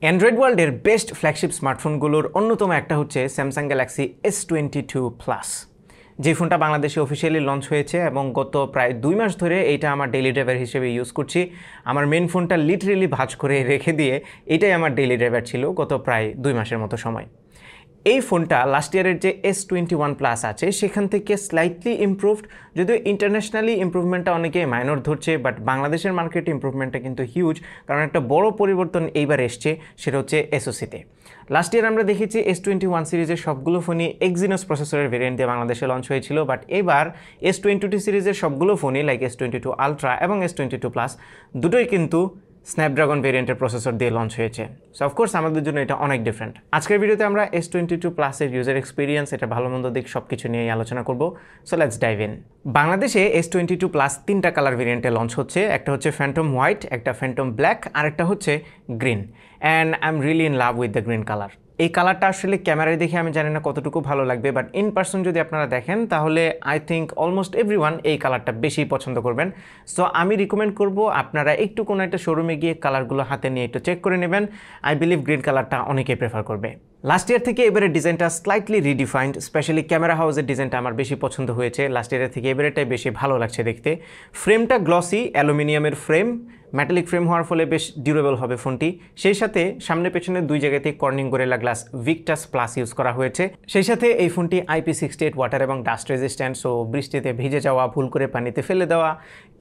Android ওয়ার্ল্ডের best flagship স্মার্টফোনগুলোর অন্যতম একটা হচ্ছে স্যামসাং গ্যালাক্সি S22 প্লাস, যে ফোনটা বাংলাদেশে অফিসিয়ালি লঞ্চ হয়েছে এবং গত প্রায় 2 মাস ধরে এইটা আমার ডেইলি ড্রাইভার হিসেবে ইউজ করছি। আমার মেন ফোনটা লিটারেলি ভাঁজ করে রেখে দিয়ে এটাই আমার ডেইলি ড্রাইভার ছিল গত প্রায় 2 মাসের মতো সময়। এই ফোনটা লাস্ট ইয়ারের যে S21 প্লাস আছে সেখান থেকে স্লাইটলি ইমপ্রুভড, যদিও ইন্টারন্যাশনালি ইমপ্রুভমেন্টটা অনেকে মাইনর ধরছে, বাট বাংলাদেশের মার্কেটে ইমপ্রুভমেন্টটা কিন্তু হিউজ, কারণ একটা বড় পরিবর্তন এইবার এসছে, সেটা হচ্ছে এসওসিতে। লাস্ট ইয়ার আমরা দেখেছি S21 সিরিজের সবগুলো ফোনই এক্সিনোস প্রসেসরের ভেরিয়েন্ট দিয়ে বাংলাদেশে লঞ্চ হয়েছিল, বাট এবার S22 সিরিজের সবগুলো ফোনই লাইক S22 আলট্রা এবং S22 প্লাস দুটোই কিন্তু স্ন্যাপড্রাগন ভেরিয়েন্টের প্রসেসর দিয়ে লঞ্চ হয়েছে। সো অফকোর্স আমাদের জন্য এটা অনেক ডিফারেন্ট। আজকের ভিডিওতে আমরা S22 প্লাসের ইউজার এক্সপিরিয়েন্স, এটা ভালো মন্দ দিক সব কিছু নিয়েই আলোচনা করব। So let's dive in. বাংলাদেশে S22 প্লাস 3টা কালার ভেরিয়েন্টে লঞ্চ হচ্ছে। একটা হচ্ছে ফ্যান্টম হোয়াইট, একটা ফ্যান্টম ব্ল্যাক, আর একটা হচ্ছে green. And I am really in love with the green colour. এই কালারটা আসলে ক্যামেরায় দেখে আমি জানি না কতটুকু ভালো লাগবে, বাট ইন পার্সন যদি আপনারা দেখেন তাহলে আই থিঙ্ক অলমোস্ট এভরিওয়ান এই কালারটা বেশি পছন্দ করবেন। সো আমি রিকমেন্ড করব আপনারা একটু কোনো একটা শোরুমে গিয়ে কালারগুলো হাতে নিয়ে একটু চেক করে নেবেন। আই বিলিভ গ্রিন কালারটা অনেকেই প্রেফার করবে। লাস্ট ইয়ার থেকে এবারের ডিজাইনটা স্লাইটলি রিডিফাইন্ড, স্পেশালি ক্যামেরা হাউসের ডিজাইনটা আমার বেশি পছন্দ হয়েছে। লাস্ট ইয়ারের থেকে এবারেটাই বেশি ভালো লাগছে দেখতে। ফ্রেমটা গ্লসি অ্যালুমিনিয়ামের ফ্রেম, মেটালিক ফ্রেম হওয়ার ফলে বেশ ডিউরেবল হবে ফোনটি। সেই সাথে সামনে পেছনে দুই জায়গাতে Corning gorilla glass Victus plus use করা হয়েছে। সেই সাথে এই ফোনটি IP68 ওয়াটার এবং ডাস্ট রেজিস্ট্যান্ট, সো বৃষ্টিতে ভিজে যাওয়া, ভুল করে পানিতে ফেলে দেওয়া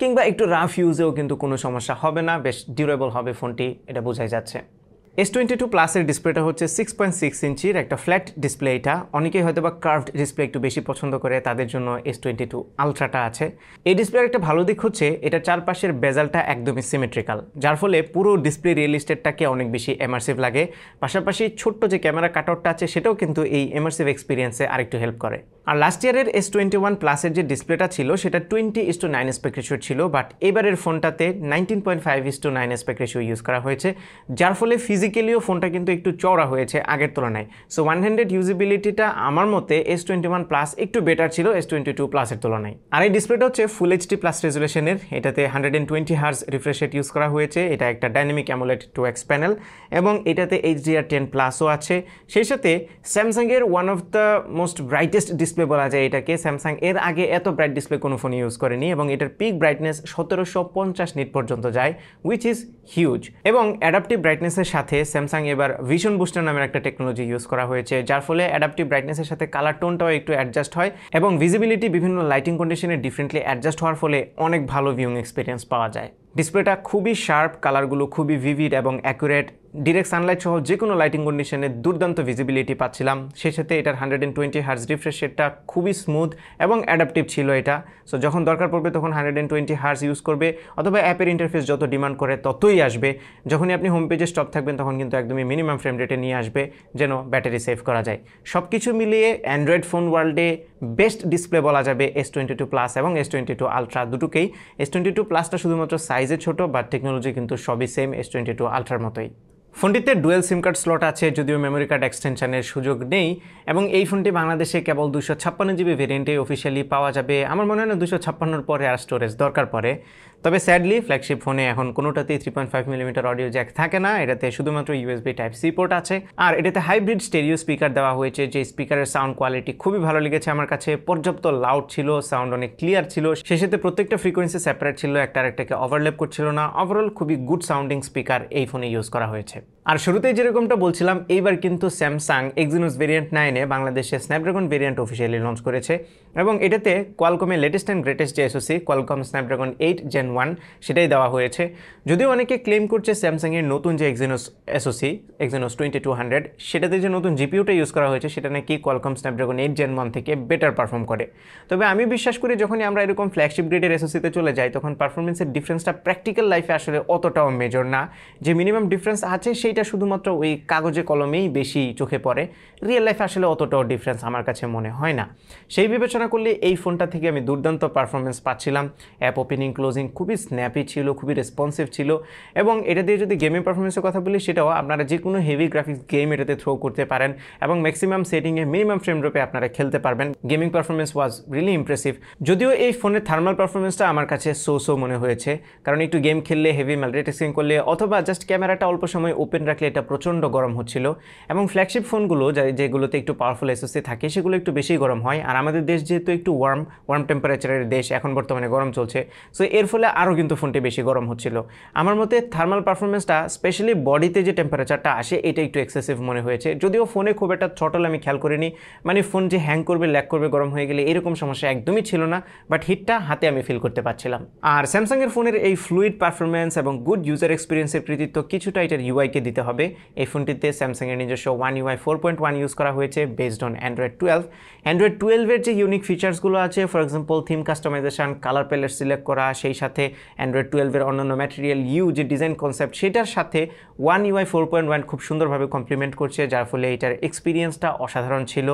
কিংবা একটু রাফ ইউজেও কিন্তু কোনো সমস্যা হবে না, বেশ ডিউরেবল হবে ফোনটি, এটা বোঝাই যাচ্ছে। S22 প্লাসের ডিসপ্লেটা হচ্ছে 6.6 ইঞ্চির একটা ফ্ল্যাট ডিসপ্লে। এটা অনেকেই হয়তো বা কার্ভড ডিসপ্লে একটু বেশি পছন্দ করে, তাদের জন্য S22 আলট্রাটা আছে। এই ডিসপ্লের একটা ভালো দিক হচ্ছে এটা চারপাশের বেজালটা একদমই সিমেট্রিক্যাল, যার ফলে পুরো ডিসপ্লে রিয়েল এস্টেটটাকে অনেক বেশি এমার্সিভ লাগে। পাশাপাশি ছোট্ট যে ক্যামেরা কাটআউটটা আছে সেটাও কিন্তু এই এমার্সিভ এক্সপিরিয়েন্সে আরেকটু হেল্প করে। আর লাস্ট ইয়ারের S21 প্লাসের যে ডিসপ্লেটা ছিল সেটা 20:9 অ্যাসপেক্ট রেশিও ছিল, বাট এবারের ফোনটাতে 19.5:9 অ্যাসপেক্ট রেশিও ইউজ করা হয়েছে, যার ফলে ফিজিক্যালিও ফোনটা কিন্তু একটু চওড়া হয়েছে আগের তুলনায়। সো ওয়ান হ্যান্ডেড ইউজিবিলিটিটা আমার মতে S21 প্লাস একটু বেটার ছিল S22 প্লাসের তুলনায়। আর এই ডিসপ্লেটা হচ্ছে ফুল HD প্লাস রেজুলেশনের, এটাতে 120 হার্জ রিফ্রেশ রেট ইউজ করা হয়েছে। এটা একটা ডাইনামিক অ্যামোলেড 2x প্যানেল এবং এটাতে HDR10 প্লাসও আছে। সেই সাথে স্যামসাংয়ের one of the most brightest display বলা যায় এটাকে। স্যামসাং এর আগে এত ব্রাইট ডিসপ্লে কোনো ফোন ইউজ করেনি এবং এটার পিক ব্রাইটনেস 1750 নিট পর্যন্ত যায়, উইচ ইজ হিউজ। এবং অ্যাডাপটিভ ব্রাইটনেসের সাথে স্যামসাং এবার ভিশন বুস্টার নামের একটা টেকনোলজি ইউজ করা হয়েছে, যার ফলে অ্যাডাপটিভ ব্রাইটনেসের সাথে কালার টোনটাও একটু অ্যাডজাস্ট হয় এবং ভিজিবিলিটি বিভিন্ন লাইটিং কন্ডিশনে ডিফারেন্টলি অ্যাডজাস্ট হওয়ার ফলে অনেক ভালো ভিউইং এক্সপিরিয়েন্স পাওয়া যায়। ডিসপ্লেটা খুবই শার্প, কালারগুলো খুবই ভিভিড এবং অ্যাকুরেট। ডিরেক্ট সানলাইট সহ যে কোনো লাইটিং কন্ডিশনে দুর্দান্ত ভিজিবিলিটি পাচ্ছিলাম। সেই সাথে এটার 120 হার্জ রিফ্রেশ রেটটা খুবই স্মুথ এবং অ্যাডাপটিভ ছিল এটা। সো যখন দরকার পড়বে তখন 120 হার্জ ইউজ করবে, অথবা অ্যাপের ইন্টারফেস যত ডিমান্ড করে ততই আসবে। যখনই আপনি হোম পেজে স্টপ থাকবেন তখন কিন্তু একদমই মিনিমাম ফ্রেম রেটে নিয়ে আসবে, যেন ব্যাটারি সেভ করা যায়। সব কিছু মিলিয়ে অ্যান্ড্রয়েড ফোন ওয়ার্ল্ডে বেস্ট ডিসপ্লে বলা যাবে S22 প্লাস এবং S22 আলট্রা দুটোকেই। S22 প্লাসটা শুধুমাত্র সাইজে ছোট, বাট টেকনোলজি কিন্তু সবই সেম S22 আলট্রার মতোই। ফোনটিতে ডুয়েল সিম কার্ড স্লট আছে, যদিও মেমোরি কার্ড এক্সটেনশনের সুযোগ নেই, এবং এই ফোনটি বাংলাদেশে কেবল 256 জিবি ভেরিয়েন্টে অফিসিয়ালি পাওয়া যাবে। আমার মনে হয় না 256 পরে আর স্টোরেজ দরকার পড়ে। তবে স্যাডলি ফ্ল্যাগশিপ ফোনে এখন কোনোটাতেই 3.5mm অডিও জ্যাক থাকে না, এটাতে শুধুমাত্র USB Type-C পোর্ট আছে। আর এটাতে হাইব্রিড স্টেরিও স্পিকার দেওয়া হয়েছে, যে স্পিকারের সাউন্ড কোয়ালিটি খুবই ভালো লেগেছে আমার কাছে। পর্যাপ্ত লাউড ছিল, সাউন্ড অনেক ক্লিয়ার ছিল, সেই সাথে প্রত্যেকটা ফ্রিকোয়েন্সি সেপারেট ছিল, একটা আরেকটাকে ওভারল্যাপ করছিল না। ওভারঅল খুবই গুড সাউন্ডিং স্পিকার এই ফোনে ইউজ করা হয়েছে। আর শুরুতেই যেরকমটা বলছিলাম, এইবার কিন্তু স্যামসাং এক্সিনোস ভেরিয়েন্ট 9-এ বাংলাদেশে স্ন্যাপড্রাগন ভেরিয়েন্ট অফিসিয়ালি লঞ্চ করেছে এবং এটাতে কোয়ালকমের লেটেস্ট অ্যান্ড গ্রেটেস্ট যে এসওসি কোয়ালকম স্ন্যাপড্রাগন 8 Gen 1 সেটাই দেওয়া হয়েছে। যদিও অনেকে ক্লেম করছে স্যামসাংয়ের নতুন যে এক্সিনোস এসওসি এক্সিনোস 2200 সেটাতে যে নতুন জিপিইউটা ইউজ করা হয়েছে সেটা নাকি কোয়ালকম স্ন্যাপড্রাগন 8 Gen 1 থেকে বেটার পারফর্ম করে। তবে আমি বিশ্বাস করি যখনই আমরা এরকম ফ্ল্যাগশিপ গ্রেডের এসওসিতে চলে যাই তখন পারফরমেন্সের ডিফারেন্সটা প্র্যাকটিক্যাল লাইফে আসলে অতটাও মেজর না। যে মিনিমাম ডিফারেন্স আছে সেইটা শুধুমাত্র ওই কাগজে কলমেই বেশি চোখে পড়ে, রিয়েল লাইফে আসলে অতটাও ডিফারেন্স আমার কাছে মনে হয় না। সেই বিবেচনা করলে এই ফোনটা থেকে আমি দুর্দান্ত পারফরমেন্স পাচ্ছিলাম। অ্যাপ ওপেনিং ক্লোজিং খুবই স্ন্যাপি ছিল, খুবই রেসপন্সিভ ছিল এবং এটা দিয়ে যদি গেমিং পারফরমেন্সের কথা বলি সেটাও আপনারা যে কোনো হেভি গ্রাফিক্স গেম এটাতে থ্রো করতে পারেন এবং ম্যাক্সিমাম সেটিংয়ে মিনিমাম ফ্রেম ড্রপে আপনারা খেলতে পারবেন। Gaming performance was really impressive. যদিও এই ফোনের থার্মাল পারফরমেন্সটা আমার কাছে সো মনে হয়েছে, কারণ একটু গেম খেললে, হেভি মাল্টিটাস্কিং করলে অথবা জাস্ট ক্যামেরাটা অল্প সময় ওপেন রাখলে এটা প্রচণ্ড গরম হচ্ছিল। এবং ফ্ল্যাগশিপ ফোনগুলো যেগুলোতে একটু পাওয়ারফুল এসওসি থাকে সেগুলো একটু বেশি গরম হয়, আর আমাদের দেশ যেহেতু একটু ওয়ার্ম টেম্পারেচারের দেশ, এখন বর্তমানে গরম চলছে, সো এর ফলে আরও কিন্তু ফোনটি বেশি গরম হচ্ছিল। আমার মতে থার্মাল পারফরমেন্সটা স্পেশালি বডিতে যে টেম্পারেচারটা আসে এটা একটু এক্সেসিভ মনে হয়েছে। যদিও ফোনে খুব একটা থ্রটল আমি খেয়াল করিনি, মানে ফোন যে হ্যাং করবে, ল্যাগ করবে, গরম হয়ে গেলে এরকম সমস্যা একদমই ছিল না, বাট হিটটা হাতে আমি ফিল করতে পারছিলাম। আর স্যামসাংয়ের ফোনের এই ফ্লুইড পারফরমেন্স এবং গুড ইউজার এক্সপিরিয়েন্সের কৃতিত্ব কিছুটা এটার ইউআইকে দিতে হবে। এই ফোনটিতে স্যামসাংয়ের নিজস্ব One UI 4.1 ইউজ করা হয়েছে বেসড অন Android 12। Android 12-এর যে ইউনিক ফিচার্সগুলো আছে, for example theme customization, colour palette select করা, সেই সাথে Android 12-এর অন্যান্য ম্যাটেরিয়াল যে ডিজাইন কনসেপ্ট, সেটার সাথে One UI 4.1 খুব সুন্দরভাবে কমপ্লিমেন্ট করছে, যার ফলে এটার এক্সপিরিয়েন্সটা অসাধারণ ছিল।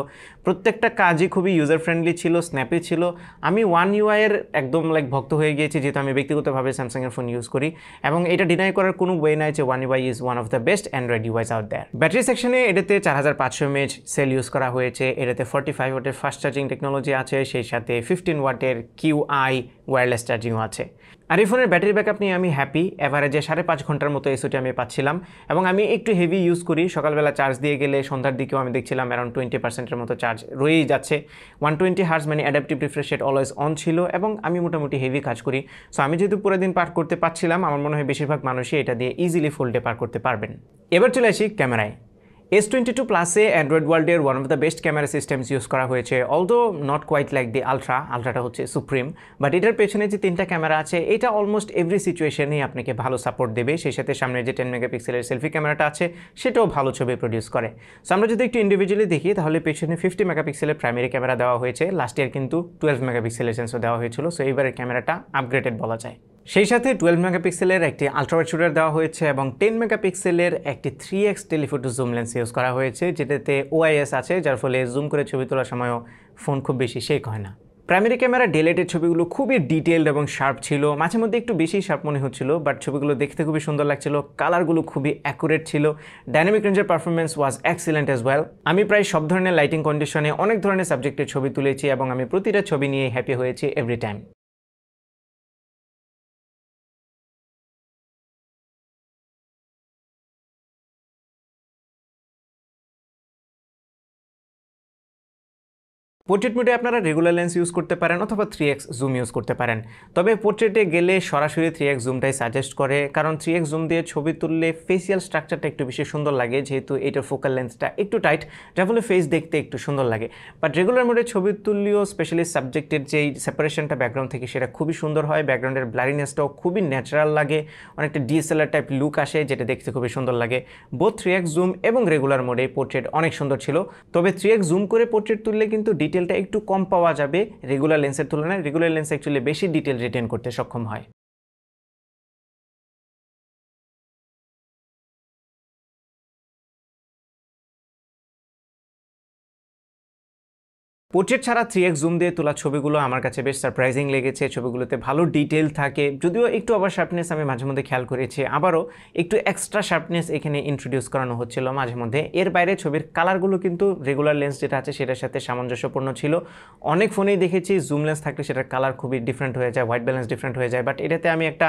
প্রত্যেকটা কাজই খুবই ইউজার ফ্রেন্ডলি ছিল, স্ন্যাপি ছিল। আমি One UI এর একদম ভক্ত হয়ে গিয়েছি, যেহেতু আমি ব্যক্তিগতভাবে স্যামসাংয়ের ফোন ইউজ করি এবং এটা ডিনাই করার কোনো ওয়ে নাই যে One UI is one of the best Android device out there. Battery সেকশনে এটাতে 4500 mAh সেল ইউজ করা হয়েছে। এটাতে 45 ওয়াটের ফাস্ট চার্জিং টেকনোলজি আছে, সেই সাথে 15 ওয়াটের QI ওয়্যারলেস চার্জিংও আছে। আর এই ফোনের ব্যাটারি ব্যাকআপ নিয়ে আমি হ্যাপি। এভারেজে 5.5 ঘন্টার মতো এসওটি আমি পাচ্ছিলাম এবং আমি একটু হেভি ইউজ করি। সকালবেলা চার্জ দিয়ে গেলে সন্ধ্যার দিকেও আমি দেখছিলাম অ্যারাউন্ড 20%-এর মতো চার্জ রয়েই যাচ্ছে। 120 হার্জ মানে adaptive refresh rate always on ছিল এবং আমি মোটামুটি হেভি কাজ করি। সো আমি যেহেতু পুরো দিন পার করতে পারছিলাম, আমার মনে হয় বেশিরভাগ মানুষই এটা দিয়ে ইজিলি ফুল ডে পার করতে পারবেন। এবার চলে আসি ক্যামেরায়। S22 প্লাসে অ্যান্ড্রয়েড ওয়ার্ল্ডের one of the best camera systems use করা হয়েছে, although not quite like the আলট্রাটা হচ্ছে সুপ্রিম, বাট এটার পেছনে যে 3টা ক্যামেরা আছে এটা অলমোস্ট এভরি সিচুয়েশনেই আপনাকে ভালো সাপোর্ট দেবে। সেই সাথে সামনে যে 10 মেগাপিক্সেলের সেলফি ক্যামেরাটা আছে সেটাও ভালো ছবি প্রডিউস করে। সো আমরা যদি একটু ইন্ডিভিজুয়ালি দেখি তাহলে পেছনে 50 মেগাপিক্সেলের প্রাইমারি ক্যামেরা দেওয়া হয়েছে, লাস্ট ইয়ার কিন্তু 12 মেগাপিক্সেলের সেন্সর দেওয়া হয়েছিল, সো এইবারের ক্যামেরাটা আপগ্রেডেড বলা যায়। সেই সাথে 12 মেগাপিক্সেলের একটি আলট্রাওয়াইড শুটার দেওয়া হয়েছে এবং 10 মেগাপিক্সেলের একটি 3x telephoto zoom lens use করা হয়েছে, যেটাতে OIS আছে, যার ফলে জুম করে ছবি তোলার সময়ও ফোন খুব বেশি শেক হয় না। প্রাইমারি ক্যামেরা ডেলেটেড ছবিগুলো খুবই ডিটেইলড এবং শার্প ছিল, মাঝে মধ্যে একটু বেশি শার্প মনে হচ্ছিল, বাট ছবিগুলো দেখতে খুবই সুন্দর লাগছিল, কালারগুলো খুবই অ্যাকুরেট ছিল। ডাইনামিক রেঞ্জের পারফরমেন্স ওয়াজ এক্সিলেন্ট অ্যাজ ওয়েল। আমি প্রায় সব ধরনের লাইটিং কন্ডিশনে অনেক ধরনের সাবজেক্টের ছবি তুলেছি এবং আমি প্রতিটা ছবি নিয়ে হ্যাপি হয়েছি এভরি টাইম। পোর্ট্রেট মোডে আপনারা রেগুলার লেন্স ইউজ করতে পারেন অথবা 3x জুম ইউজ করতে পারেন, তবে পোর্ট্রেটে গেলে সরাসরি 3x জুমটাই সাজেস্ট করে, কারণ 3x জুম দিয়ে ছবি তুললে ফেসিয়াল স্ট্রাকচারটা একটু বেশি সুন্দর লাগে, যেহেতু এটার ফোকাল লেন্সটা একটু টাইট, যার ফলে ফেস দেখতে একটু সুন্দর লাগে। বাট রেগুলার মোডে ছবি তুললেও স্পেশালি সাবজেক্টের যেই সেপারেশনটা ব্যাকগ্রাউন্ড থেকে সেটা খুবই সুন্দর হয়, ব্যাকগ্রাউন্ডের ব্লারিনেসটাও খুবই ন্যাচারাল লাগে, অনেকটা DSLR টাইপ লুক আসে, যেটা দেখতে খুবই সুন্দর লাগে। বোথ 3x জুম এবং রেগুলার মোডে পোর্ট্রেট অনেক সুন্দর ছিল, তবে 3x জুম করে পোর্ট্রেট তুললে কিন্তু ডিটেলটা একটু কম পাওয়া যাবে রেগুলার লেন্সের তুলনায়। রেগুলার লেন্স অ্যাকচুয়ালি বেশি ডিটেল রিটেন করতে সক্ষম হয়। পোর্ট্রেট ছাড়া 3x জুম দিয়ে তোলা ছবিগুলো আমার কাছে বেশ সারপ্রাইজিং লেগেছে। ছবিগুলোতে ভালো ডিটেল থাকে, যদিও একটু ওভার শার্পনেস আমি মাঝে মধ্যে খেয়াল করেছি, আবারও একটু এক্সট্রা শার্পনেস এখানে ইন্ট্রোডিউস করানো হচ্ছিল মাঝে মধ্যে। এর বাইরে ছবির কালারগুলো কিন্তু রেগুলার লেন্স যেটা আছে সেটার সাথে সামঞ্জস্যপূর্ণ ছিল। অনেক ফোনেই দেখেছি জুম লেন্স থাকলে সেটার কালার খুবই ডিফারেন্ট হয়ে যায়, হোয়াইট ব্যালেন্স ডিফারেন্ট হয়ে যায়, বাট এটাতে আমি একটা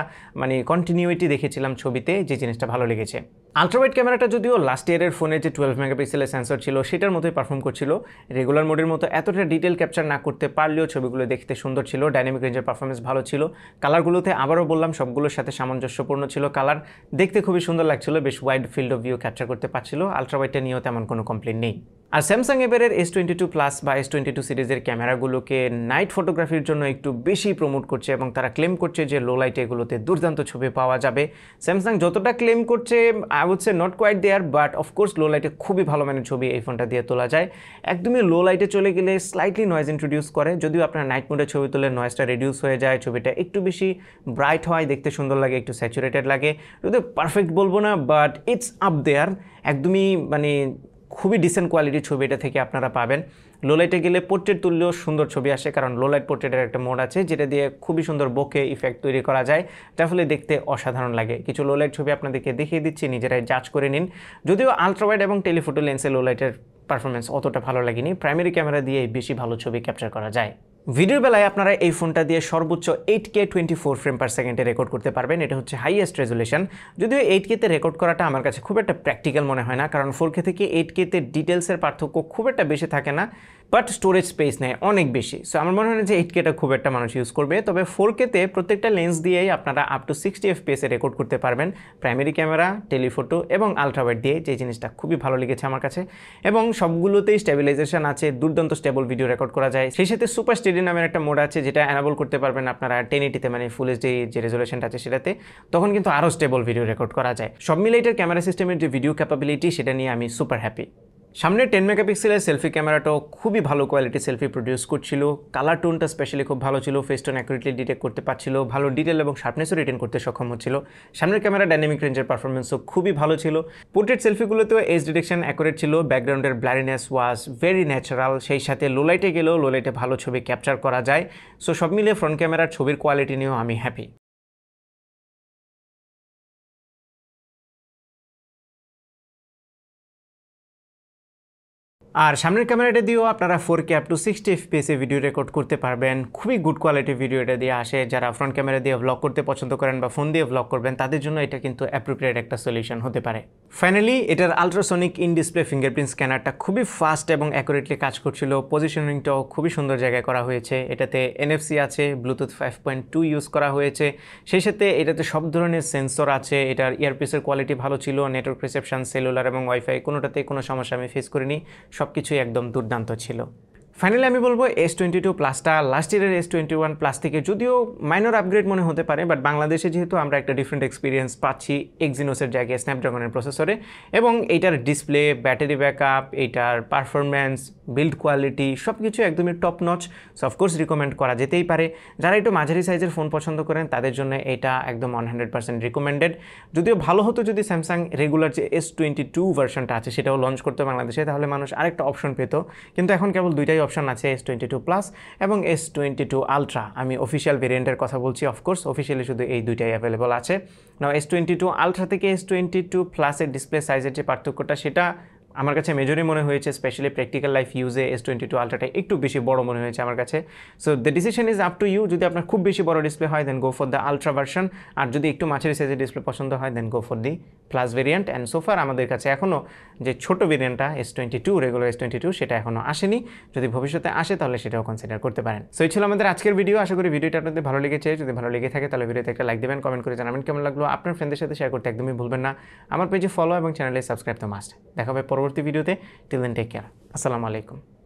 কন্টিনিউইটি দেখেছিলাম ছবিতে, যে জিনিসটা ভালো লেগেছে। আলট্রাওয়াইড ক্যামেরাটা যদিও লাস্ট ইয়ারের ফোনে যে 12 মেগাপিক্সেলের সেন্সর ছিল সেটার মতোই পারফর্ম করছিল, রেগুলার মোডের মতো এতটা ডিটেল ক্যাপচার না করতে পারলেও ছবিগুলো দেখতে সুন্দর ছিল, ডাইনামিক রেঞ্জের পারফরমেন্স ভালো ছিল, কালারগুলোতে আবারও বললাম সবগুলোর সাথে সামঞ্জস্যপূর্ণ ছিল, কালার দেখতে খুবই সুন্দর লাগছিল, বেশ wide field of view capture করতে পারছিল। আলট্রাওয়াইডটা নিয়েও তেমন কোনো কমপ্লেন নেই। আর স্যামসাং এবারের S22 প্লাস বা S22 সিরিজের ক্যামেরাগুলোকে নাইট ফটোগ্রাফির জন্য একটু বেশি প্রমোট করছে এবং তারা ক্লেম করছে যে লো লাইটে এগুলোতে দুর্দান্ত ছবি পাওয়া যাবে। স্যামসাং যতটা ক্লেম করছে I would say not quite there, but of course low লাইটে খুবই ভালো মানের ছবি এই ফোনটা দিয়ে তোলা যায়। একদমই লো লাইটে চলে গেলে স্লাইটলি নয়েজ ইন্ট্রোডিউস করে, যদিও আপনার নাইট মোডে ছবি তুলে নয়েজটা রিডিউস হয়ে যায়, ছবিটা একটু বেশি ব্রাইট হয়, দেখতে সুন্দর লাগে, একটু স্যাচুরেটেড লাগে, যদিও পারফেক্ট বলবো না, বাট ইটস আপ দেয়ার। একদমই খুবই ডিসেন্ট কোয়ালিটির ছবি এটা থেকে আপনারা পাবেন। লো লাইটে গেলে পোর্ট্রেট তুললেও সুন্দর ছবি আসে, কারণ লো লাইট পোর্ট্রেটের একটা মোড আছে যেটা দিয়ে খুবই সুন্দর বোকে ইফেক্ট তৈরি করা যায়, যার ফলে দেখতে অসাধারণ লাগে। কিছু লো লাইট ছবি আপনাদেরকে দেখিয়ে দিচ্ছি, নিজেরাই জাজ করে নিন। যদিও আলট্রাওয়াইড এবং টেলিফোটো লেন্সে লো লাইটের পারফরমেন্স অতটা ভালো লাগেনি, প্রাইমারি ক্যামেরা দিয়ে বেশি ভালো ছবি ক্যাপচার করা যায়। ভিডিওর বেলায় আপনারা এই ফোনটা দিয়ে সর্বোচ্চ 8K 24 ফ্রেম পার সেকেন্ডে রেকর্ড করতে পারবেন। এটা হচ্ছে হাইয়েস্ট রেজুলেশন। যদিও 8K তে রেকর্ড করাটা আমার কাছে খুব একটা প্র্যাকটিক্যাল মনে হয় না, কারণ 4K থেকে 8K তে ডিটেলসের পার্থক্য খুব একটা বেশি থাকে না, বাট স্টোরেজ স্পেস নেয় অনেক বেশি। সো আমার মনে হয় না যে 8Kটা খুব একটা মানুষ ইউজ করবে। তবে 4K তে প্রত্যেকটা লেন্স দিয়েই আপনারা up to 60 FPS A record করতে পারবেন, প্রাইমারি ক্যামেরা, টেলিফোটো এবং আলট্রাওয়াইড দিয়ে, যে জিনিসটা খুবই ভালো লেগেছে আমার কাছে। এবং সবগুলোতেই স্টেবিলাইজেশন আছে, দুর্দান্ত স্টেবল ভিডিও রেকর্ড করা যায়। সেই সাথে সুপার স্টেডি নামের একটা মোড আছে যেটা অ্যানাবল করতে পারবেন আপনারা 1080-তে, মানে ফুল এইচডি যে রেজুলেশনটা আছে সেটাতে, তখন কিন্তু আরও স্টেবল ভিডিও রেকর্ড করা যায়। সব মিলে এটার ক্যামেরা সিস্টেমের যে ভিডিও ক্যাপাবিলিটি সেটা নিয়ে আমি সুপার হ্যাপি। সামনে 10 মেগাপিক্সেলের সেলফি ক্যামেরাটাও খুবই ভালো কোয়ালিটি সেলফি প্রডিউস করছিল, কালার টোনটা স্পেশালি খুব ভালো ছিল, ফেস টোন অ্যাকুরেটলি ডিটেক্ট করতে পারছিল, ভালো ডিটেল এবং শার্পনেসও রিটেন করতে সক্ষম হচ্ছিল। সামনের ক্যামেরা ডাইনামিক রেঞ্জের পারফরমেন্সও খুবই ভালো ছিল। পোর্ট্রেট সেলফিগুলোতেও এজ ডিটেকশন অ্যাকুরেট ছিল, ব্যাকগ্রাউন্ডের ব্লারিনেস ওয়াজ ভেরি ন্যাচারাল। সেই সাথে লো লাইটে গেলেও লো লাইটে ভালো ছবি ক্যাপচার করা যায়। সো সব মিলিয়ে ফ্রন্ট ক্যামেরার ছবির কোয়ালিটি নিয়েও আমি হ্যাপি। আর সামনের ক্যামেরাটা দিয়েও আপনারা 4K up to 60 FPS video record করতে পারবেন। খুবই গুড কোয়ালিটির ভিডিও এটা দিয়ে আসে। যারা ফ্রন্ট ক্যামেরা দিয়ে ভ্লগ করতে পছন্দ করেন বা ফোন দিয়ে ভ্লগ করবেন, তাদের জন্য এটা কিন্তু অ্যাপ্রোপ্রিয়েট একটা সলিউশন হতে পারে। ফাইনালি এটার আলট্রাসনিক ইন ডিসপ্লে ফিঙ্গারপ্রিন্ট স্ক্যানারটা খুবই ফাস্ট এবং অ্যাকুরেটলি কাজ করছিল। পজিশনিংটাও খুবই সুন্দর জায়গায় করা হয়েছে। এটাতে NFC আছে, ব্লুটুথ 5.2 ইউজ করা হয়েছে। সেই সাথে এটাতে সব ধরনের সেন্সর আছে। এটার ইয়ারপিসের কোয়ালিটি ভালো ছিল, নেটওয়ার্ক রিসেপশন, সেলুলার এবং ওয়াইফাই কোনোটাতেই কোনো সমস্যা আমি ফেস করিনি, সব কিছুই একদম দুর্দান্ত ছিল। ফাইনালি আমি বলবো S22 প্লাসটা লাস্ট ইয়ারের S21 প্লাস থেকে যদিও মাইনর আপগ্রেড মনে হতে পারে, বাট বাংলাদেশে যেহেতু আমরা একটা ডিফারেন্ট এক্সপিরিয়েন্স পাচ্ছি এক্সিনোসের জায়গায় স্ন্যাপড্রাগনের প্রসেসরে, এবং এইটার ডিসপ্লে, ব্যাটারি ব্যাকআপ, এইটার পারফরম্যান্স, বিল্ড কোয়ালিটি সব কিছু একদমই top notch. So of course recommend করা যেতেই পারে। যারা একটু মাঝারি সাইজের ফোন পছন্দ করেন তাদের জন্য এটা একদম 100% রিকমেন্ডেড। যদিও ভালো হতো যদি স্যামসাং রেগুলার যে S22 ভার্সনটা আছে সেটাও লঞ্চ করতো বাংলাদেশে, তাহলে মানুষ আরেকটা অপশন পেত। কিন্তু এখন কেবল দুইটাই অপশন আছে, S22 প্লাস এবং S22 আলট্রা। আমি অফিসিয়াল ভেরিয়েন্টের কথা বলছি, অফকোর্স অফিসিয়ালি শুধু এই দুইটাই অ্যাভেলেবল আছে। নাও S22 আলট্রা থেকে S22 প্লাসের ডিসপ্লে সাইজের যে পার্থক্যটা সেটা আমার কাছে মেজরই মনে হয়েছে, স্পেশালি প্র্যাকটিক্যাল লাইফ ইউজে S22 আলট্রাটা একটু বেশি বড় মনে হয়েছে আমার কাছে। So the decision is up to you. যদি আপনার খুব বেশি বড় ডিসপ্লে হয় then go for the ultra version, আর যদি একটু মাঝারি সাইজের ডিসপ্লে পছন্দ হয় then go for the plus variant. And so far আমাদের কাছে এখনও যে ছোটো ভেরিয়েন্টটা S22 রেগুলার S22 সেটা এখনও আসেনি। যদি ভবিষ্যতে আসে তাহলে সেটাও কনসিডার করতে পারেন। সো এই ছিল আমাদের আজকের ভিডিও। আশা করি ভিডিওটা আপনাদের ভালো লেগেছে। যদি ভালো লেগে থাকে তাহলে ভিডিওতে একটা লাইক দেবেন, কমেন্ট করে জানাবেন কেমন লাগলো। আপনার ফ্রেন্ডদের সাথে শেয়ার করতে একদমই ভুলবেন না। আমার পেজে ফলো এবং চ্যানেলে সাবস্ক্রাইব তো মাস্ট। দেখা হবে পরবর্তী ভিডিওতে। Till then, take care. Assalamu alaikum.